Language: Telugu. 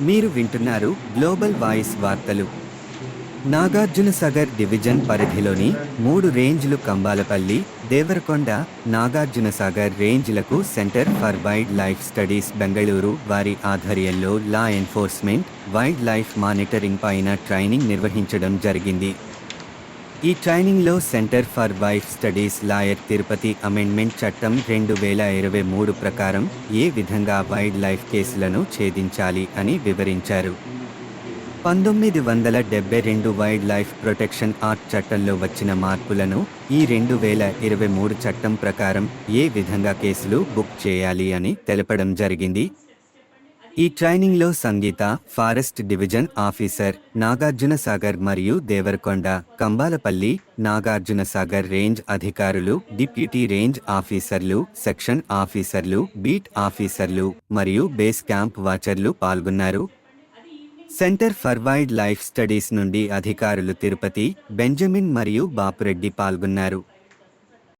మీరు వింటున్నారు గ్లోబల్ వాయిస్ వార్తలు. నాగార్జునసాగర్ డివిజన్ పరిధిలోని 3 రేంజ్లు కంబాలపల్లి, దేవరకొండ, నాగార్జునసాగర్ రేంజ్లకు centre for wildlife studies Bengaluru వారి ఆధ్వర్యంలో law enforcement, wildlife monitoring పైన ట్రైనింగ్ నిర్వహించడం జరిగింది. ఈ ట్రైనింగ్లో centre for wild studies lawyer Tirupati amendment చట్టం 2023 ప్రకారం ఏ విధంగా వైల్డ్ లైఫ్ కేసులను ఛేదించాలి అని వివరించారు. 1972 వైల్డ్ లైఫ్ ప్రొటెక్షన్ యాక్ట్ చట్టంలో వచ్చిన మార్పులను ఈ 2023 చట్టం ప్రకారం ఏ విధంగా కేసులు బుక్ చేయాలి అని తెలపడం జరిగింది. ఈ ట్రైనింగ్లో సంగీత, ఫారెస్ట్ డివిజన్ ఆఫీసర్, నాగార్జునసాగర్ మరియు దేవరకొండ, కంబాలపల్లి, నాగార్జునసాగర్ రేంజ్ అధికారులు, డిప్యూటీ రేంజ్ ఆఫీసర్లు, సెక్షన్ ఆఫీసర్లు, బీట్ ఆఫీసర్లు మరియు బేస్ క్యాంప్ వాచర్లు పాల్గొన్నారు. Centre for wildlife studies నుండి అధికారులు తిరుపతి, బెంజమిన్ మరియు బాపురెడ్డి పాల్గొన్నారు.